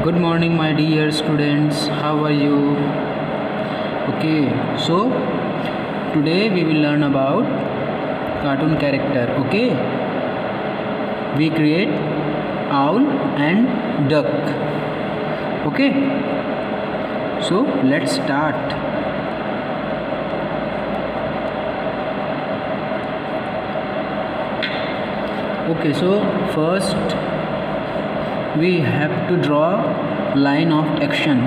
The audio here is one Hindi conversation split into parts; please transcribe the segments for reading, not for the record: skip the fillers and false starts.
Good morning, my dear students. How are you? Okay, so today we will learn about cartoon character. Okay, we create owl and duck. Okay, so let's start. Okay, so first we have to draw line of action.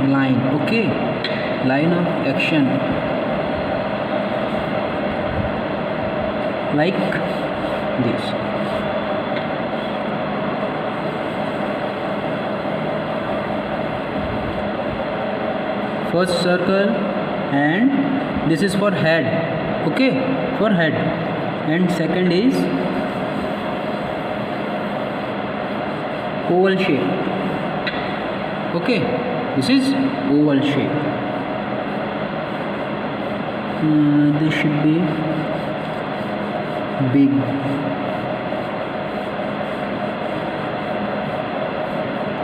Okay, line of action like this. First circle, and this is for head. Okay, for head. And second is oval shape. Okay, this is oval shape. This should be big.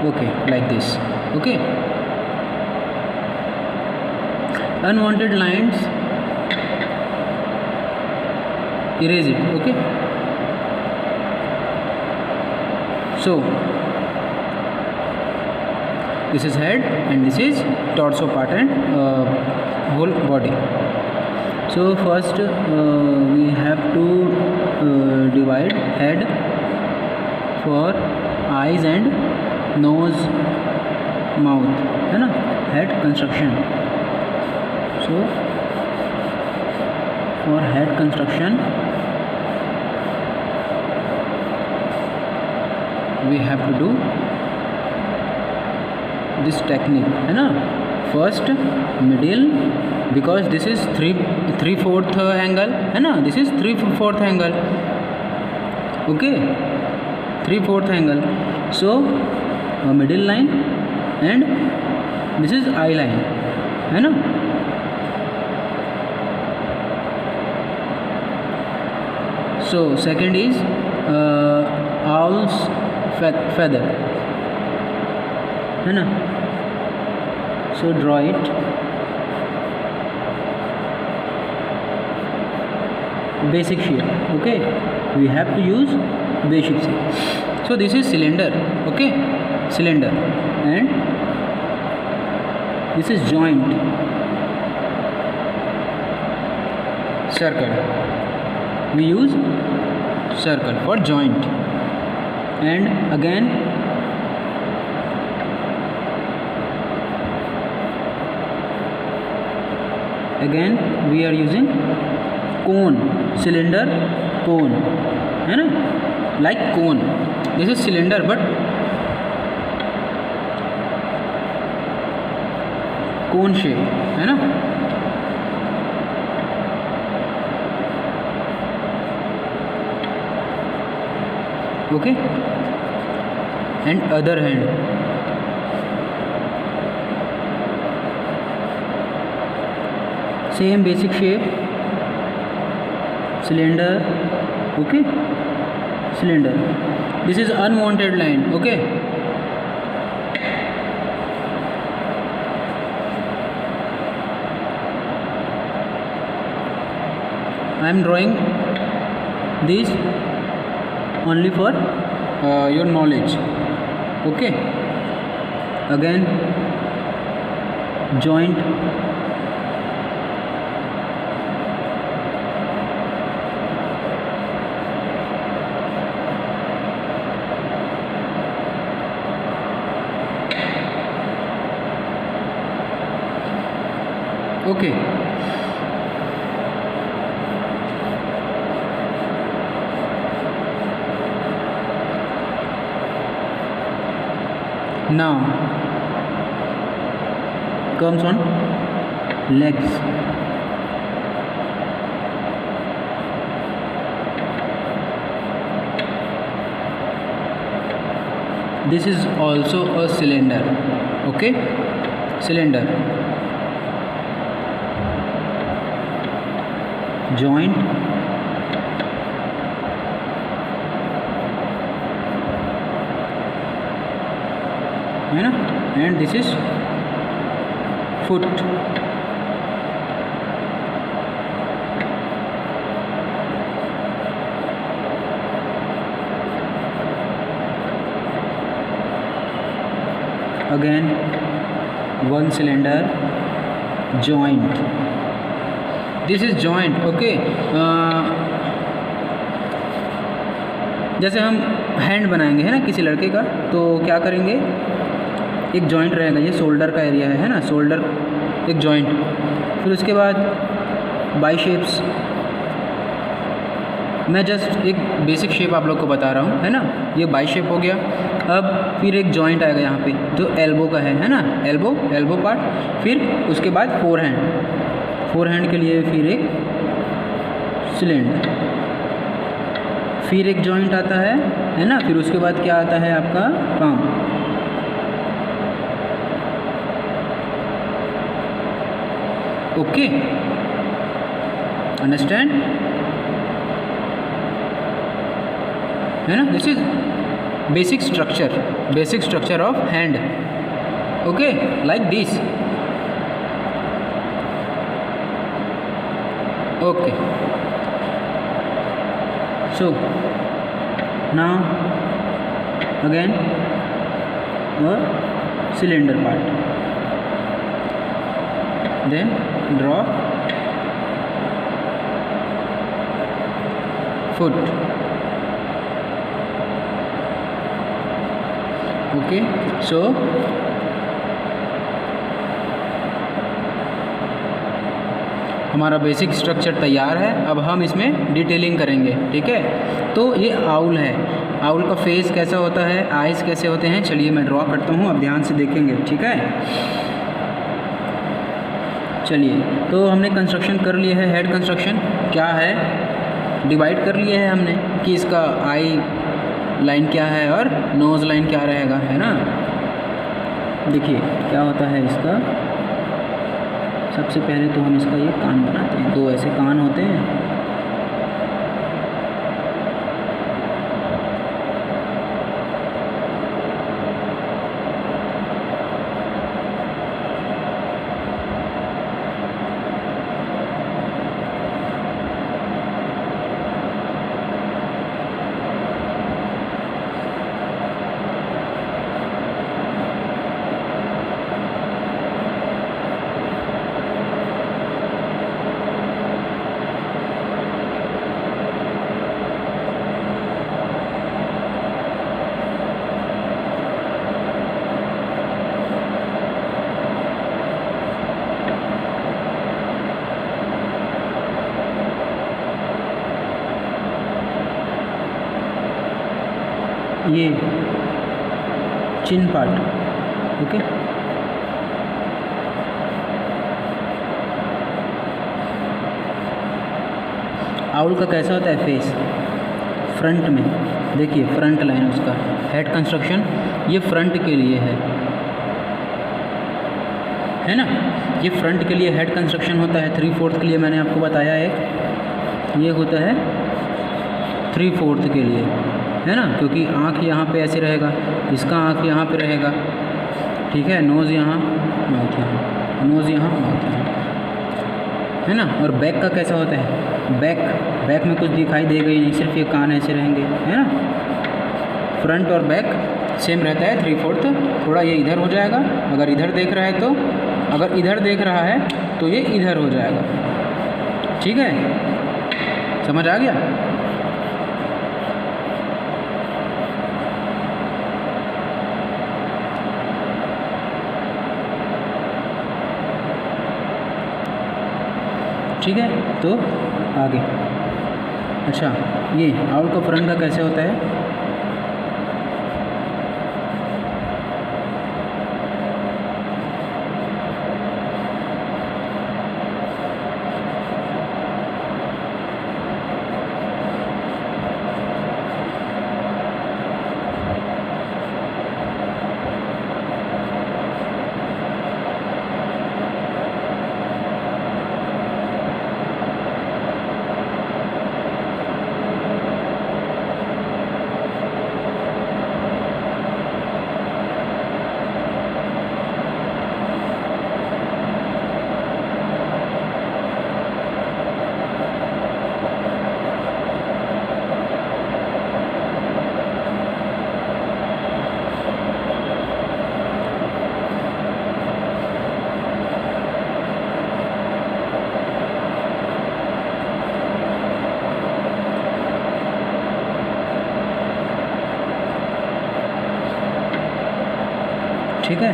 Okay, like this. Okay, unwanted lines, erase it. Okay, so this is head and this is torso part and whole body. So first we have to divide head for eyes and nose, mouth, है ना, head construction. So for head construction we have to do this technique, है ना. First middle, because this is 3/4 angle, है ना, this is 3/4 angle. Okay, 3/4 angle. So middle line and this is eye line, है ना. So second is owl's feather, है ना. So draw it. Basic shape. Okay, we have to use basic shape. So this is cylinder. Okay, cylinder, and this is joint, circle. We use circle for joint. And again we are using cone, cylinder, cone, है ना, like cone. This is cylinder but cone shape, है ना. Okay, and other hand. Same basic shape, cylinder. Okay, cylinder. This is unwanted line. Okay, I am drawing this only for your knowledge. Okay, again joint, okay. Now comes on legs. This is also a cylinder. Okay, cylinder, joint, है ना. And this is foot. Again one cylinder joint, this is joint. Okay, जैसे हम हैंड बनाएंगे है ना किसी लड़के का, तो क्या करेंगे, एक जॉइंट रहेगा, ये शोल्डर का एरिया है ना, शोल्डर एक जॉइंट। फिर उसके बाद बाइसेप्स, मैं जस्ट एक बेसिक शेप आप लोग को बता रहा हूँ है ना, ये बाइसेप हो गया। अब फिर एक जॉइंट आएगा यहाँ पे जो एल्बो का है ना, एल्बो पार्ट। फिर उसके बाद फोर हैंड के लिए फिर एक सिलेंडर, फिर एक जॉइंट आता है ना। फिर उसके बाद क्या आता है आपका पाम। ओके, अंडरस्टैंड है ना। This is basic structure of hand. Okay, like this. Okay, so now again the cylinder part, then draw foot। okay, so हमारा बेसिक स्ट्रक्चर तैयार है। अब हम इसमें डिटेलिंग करेंगे, ठीक है। तो ये आउल है, आउल का फेस कैसा होता है, आइज़ कैसे होते हैं, चलिए मैं ड्रॉ करता हूँ, अब ध्यान से देखेंगे, ठीक है। चलिए, तो हमने कंस्ट्रक्शन कर लिया है, हेड कंस्ट्रक्शन क्या है, डिवाइड कर लिया है हमने कि इसका आई लाइन क्या है और नोज़ लाइन क्या रहेगा, है ना। देखिए क्या होता है इसका, सबसे पहले तो हम इसका ये कान बनाते हैं, दो ऐसे कान होते हैं। ये चिन पार्ट, ओके। आउल का कैसा होता है फेस, फ्रंट में, देखिए फ्रंट लाइन उसका, हेड कंस्ट्रक्शन ये फ्रंट के लिए है ना, ये फ्रंट के लिए हेड कंस्ट्रक्शन होता है। 3/4 के लिए मैंने आपको बताया, एक ये होता है 3/4 के लिए, है ना, क्योंकि आँख यहाँ पे ऐसे रहेगा, इसका आँख यहाँ पे रहेगा, ठीक है। नोज़ यहाँ, माउथ यहाँ, नोज़ यहाँ, माउथ यहाँ, है ना। और बैक का कैसा होता है, बैक में कुछ दिखाई देगा ही नहीं, सिर्फ ये कान ऐसे रहेंगे, है ना। फ्रंट और बैक सेम रहता है 3/4, थोड़ा ये इधर हो जाएगा, अगर इधर देख रहा है तो, अगर इधर देख रहा है तो ये इधर हो जाएगा, ठीक है, समझ आ गया। ठीक है, तो आगे, अच्छा ये आउल का फ्रंट का कैसे होता है, ठीक है।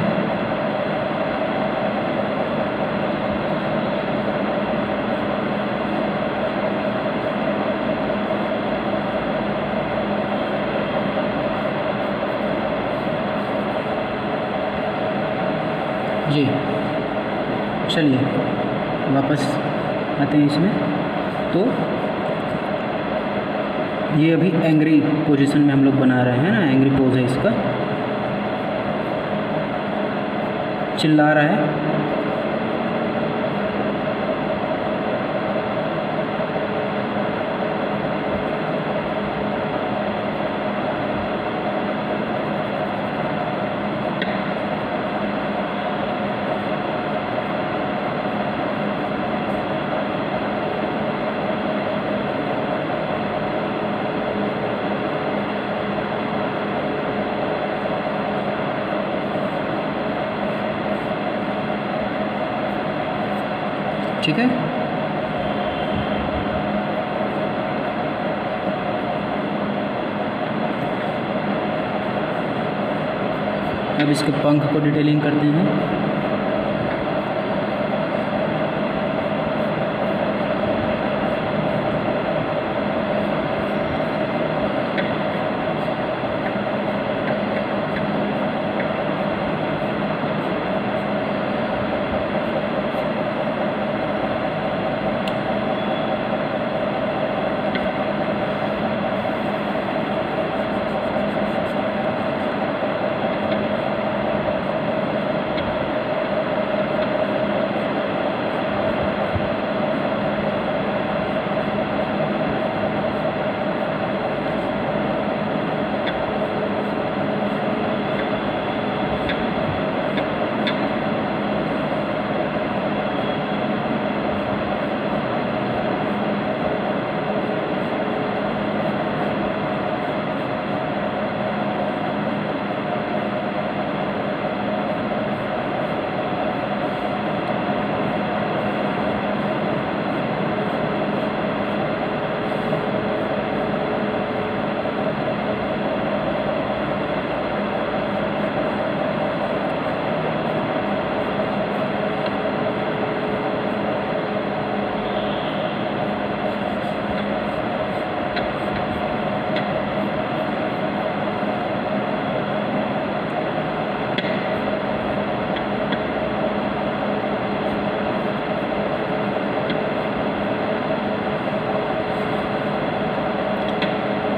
जी चलिए वापस आते हैं इसमें। तो ये अभी एंग्री पोजीशन में हम लोग बना रहे हैं ना, एंग्री पोज है इसका, चिल्ला रहा है। ठीक है। अब इसके पंख को डिटेलिंग करते हैं।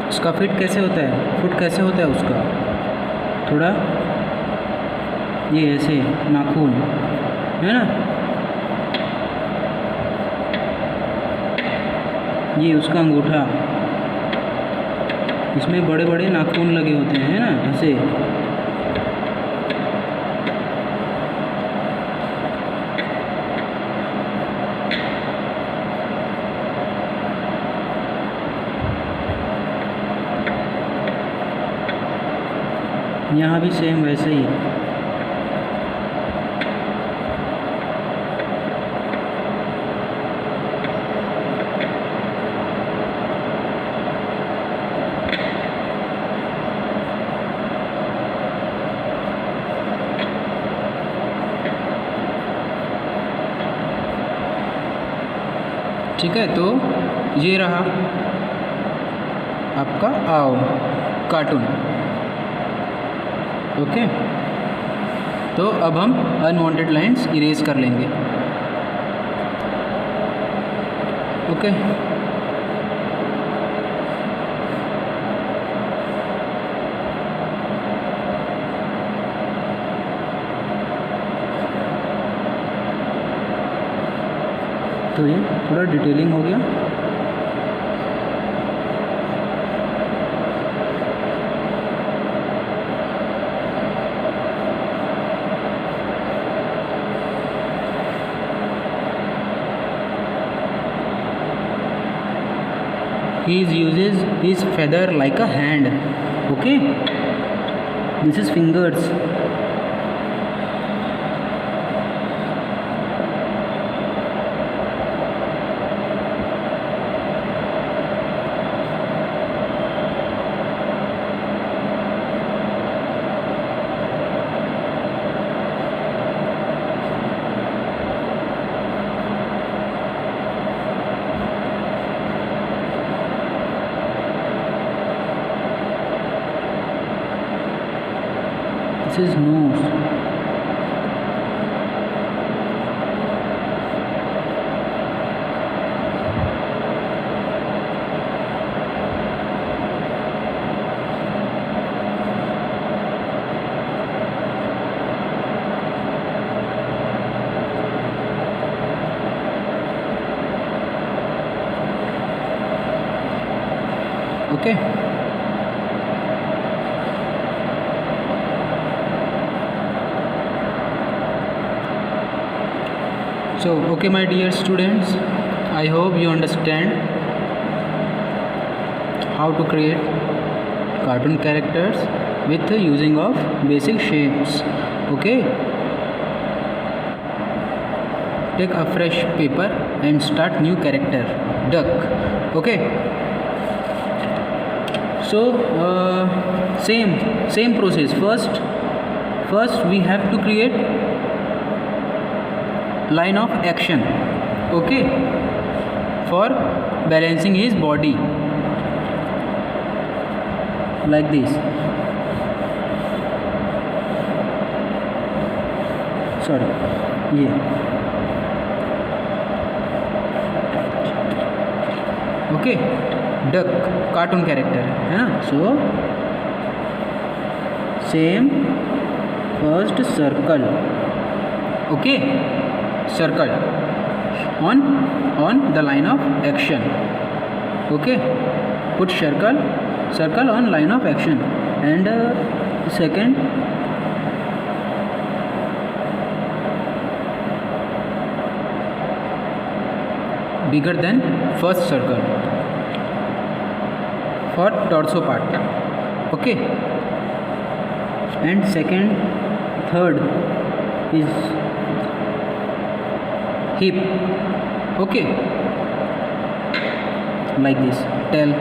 उसका फिट कैसे होता है, फुट कैसे होता है उसका, थोड़ा ये ऐसे नाखून है ना, ये उसका अंगूठा, इसमें बड़े बड़े नाखून लगे होते हैं ना ऐसे। यहाँ भी सेम वैसे ही है। ठीक है, तो ये रहा आपका आओ कार्टून। ओके, तो अब हम अनवांटेड लाइंस इरेज कर लेंगे। ओके, तो ये थोड़ा डिटेलिंग हो गया। He uses his feather like a hand. Okay, this is fingers. Okay. So okay, my dear students, I hope you understand how to create cartoon characters with the using of basic shapes. Okay, take a fresh paper and start new character, duck. Okay, so same process. First we have to create line of action. Okay, for balancing his body like this. Sorry, ये ओके, डक कार्टून कैरेक्टर है ना. So same first circle. Okay, circle on the line of action. Okay, put circle on line of action. And second, bigger than first circle for torso part. Okay, and third is hip. Okay, like this, tail.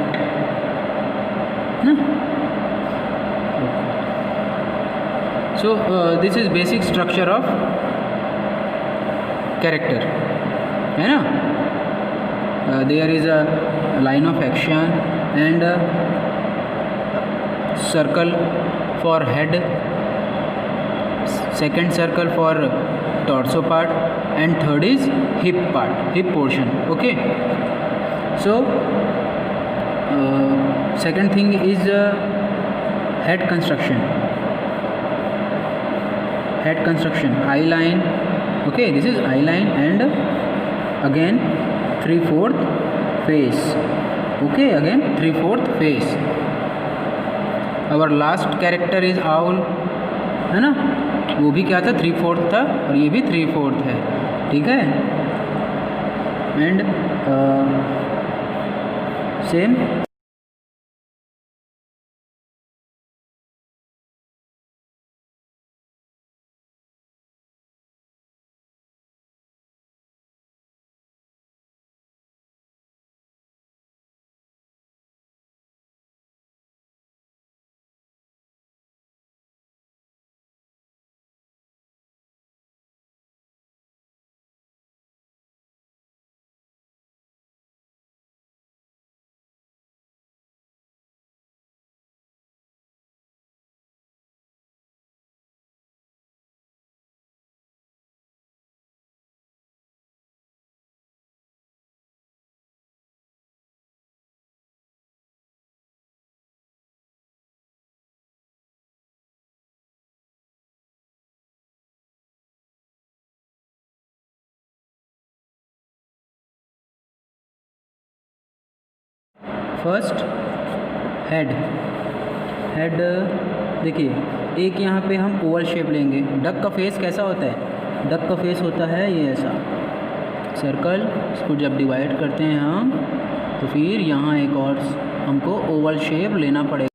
So this is basic structure of character, है ना. There is a line of action and circle for head, second circle for torso part, and third is hip portion. Okay, so second thing is head construction, eye line. Okay, this is eye line, and again 3/4 face. Okay, again 3/4 face. Our last character is owl, है ना. वो भी क्या था, 3/4 था, और ये भी 3/4 है. ठीक है. एंड सेम फर्स्ट हेड देखिए, एक यहाँ पे हम ओवल शेप लेंगे. डक का फेस कैसा होता है, डक का फेस होता है ये ऐसा सर्कल. इसको जब डिवाइड करते हैं हम, तो फिर यहाँ एक और हमको ओवल शेप लेना पड़ेगा.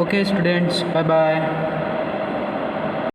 Okay students, bye bye.